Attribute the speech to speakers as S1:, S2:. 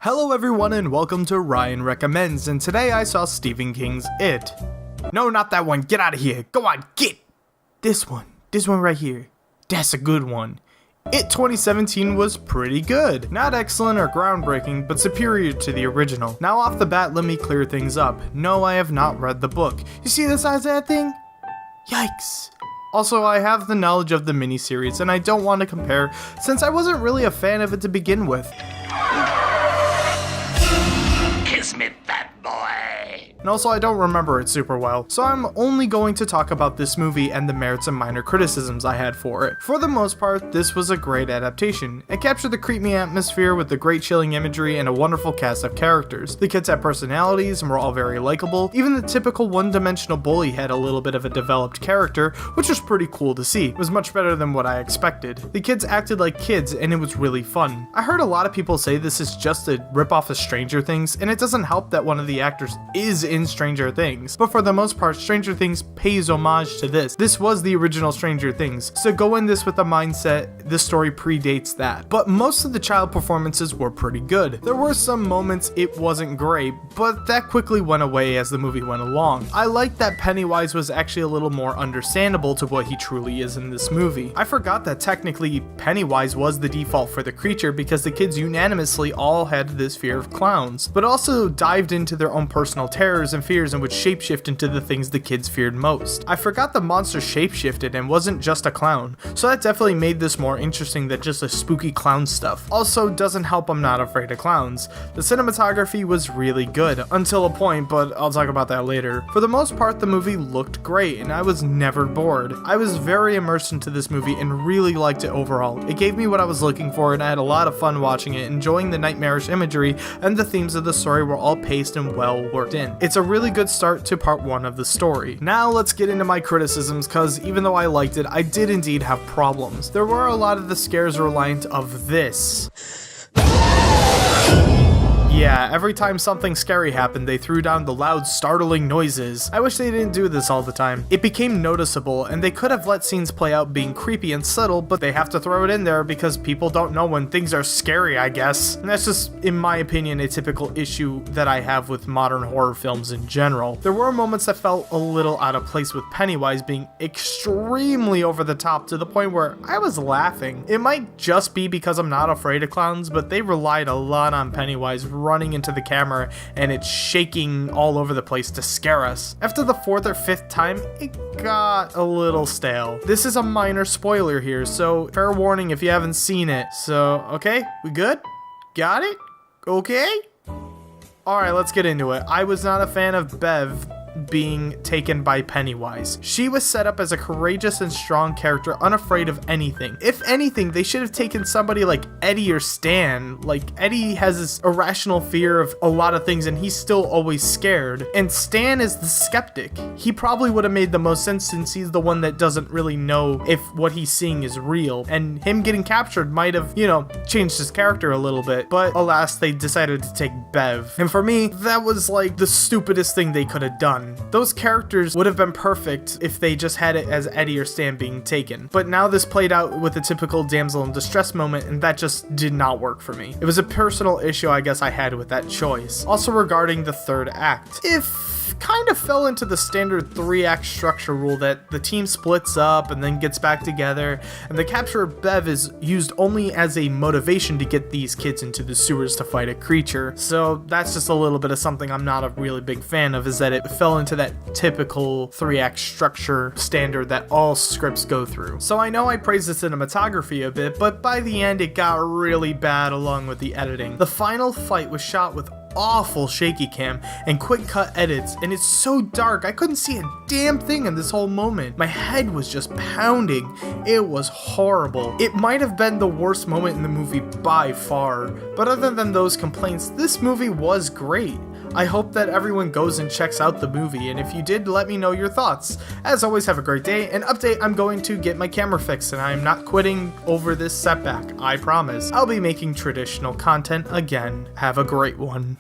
S1: Hello everyone and welcome to Ryan Recommends, and today I saw Stephen King's It. No, not that one, get out of here, go on, get! This one right here. That's a good one. It 2017 was pretty good. Not excellent or groundbreaking, but superior to the original. Now off the bat, let me clear things up. No, I have not read the book. You see the size of that thing? Yikes. Also, I have the knowledge of the miniseries, and I don't want to compare, since I wasn't really a fan of it to begin with.
S2: Kiss me, fat boy.
S1: And also, I don't remember it super well, so I'm only going to talk about this movie and the merits and minor criticisms I had for it. For the most part, this was a great adaptation. It captured the creepy atmosphere with the great chilling imagery and a wonderful cast of characters. The kids had personalities and were all very likable. Even the typical one-dimensional bully had a little bit of a developed character, which was pretty cool to see. It was much better than what I expected. The kids acted like kids, and it was really fun. I heard a lot of people say this is just a ripoff of Stranger Things, and it doesn't help that one of the actors is in Stranger Things, but for the most part, Stranger Things pays homage to this. This was the original Stranger Things, so go in this with the mindset the story predates that. But most of the child performances were pretty good. There were some moments it wasn't great, but that quickly went away as the movie went along. I liked that Pennywise was actually a little more understandable to what he truly is in this movie. I forgot that technically Pennywise was the default for the creature because the kids unanimously all had this fear of clowns, but also dived into their own personal terrors and fears and would shapeshift into the things the kids feared most. I forgot the monster shapeshifted and wasn't just a clown, so that definitely made this more interesting than just a spooky clown stuff. Also, doesn't help I'm not afraid of clowns. The cinematography was really good, until a point, but I'll talk about that later. For the most part, the movie looked great, and I was never bored. I was very immersed into this movie and really liked it overall. It gave me what I was looking for, and I had a lot of fun watching it, enjoying the nightmarish imagery, and the themes of the story were all paced and well worked in. It's a really good start to part one of the story. Now let's get into my criticisms, cause even though I liked it, I did indeed have problems. There were a lot of the scares reliant of this. Yeah, every time something scary happened, they threw down the loud, startling noises. I wish they didn't do this all the time. It became noticeable, and they could have let scenes play out being creepy and subtle, but they have to throw it in there because people don't know when things are scary, I guess. And that's just, in my opinion, a typical issue that I have with modern horror films in general. There were moments that felt a little out of place with Pennywise being extremely over the top to the point where I was laughing. It might just be because I'm not afraid of clowns, but they relied a lot on Pennywise running into the camera and it's shaking all over the place to scare us. After the fourth or fifth time, it got a little stale. This is a minor spoiler here, so fair warning if you haven't seen it. So, okay, we good? Got it? Okay? Alright, let's get into it. I was not a fan of Bev being taken by Pennywise. She was set up as a courageous and strong character, unafraid of anything. If anything, they should have taken somebody like Eddie or Stan. Like, Eddie has this irrational fear of a lot of things and he's still always scared. And Stan is the skeptic. He probably would have made the most sense since he's the one that doesn't really know if what he's seeing is real. And him getting captured might have, changed his character a little bit. But alas, they decided to take Bev. And for me, that was like the stupidest thing they could have done. Those characters would have been perfect if they just had it as Eddie or Stan being taken. But now this played out with a typical damsel in distress moment, and that just did not work for me. It was a personal issue I guess I had with that choice. Also regarding the third act. Kind of fell into the standard 3-act structure rule that the team splits up and then gets back together, and the capture of Bev is used only as a motivation to get these kids into the sewers to fight a creature. So that's just a little bit of something I'm not a really big fan of, is that it fell into that typical 3-act structure standard that all scripts go through. So I know I praised the cinematography a bit, but by the end it got really bad along with the editing. The final fight was shot with awful shaky cam and quick cut edits, and it's so dark I couldn't see a damn thing in this whole moment. My head was just pounding. It was horrible. It might have been the worst moment in the movie by far, but other than those complaints, this movie was great. I hope that everyone goes and checks out the movie, and if you did, let me know your thoughts. As always, have a great day. An update, I'm going to get my camera fixed, and I am not quitting over this setback, I promise. I'll be making traditional content again. Have a great one.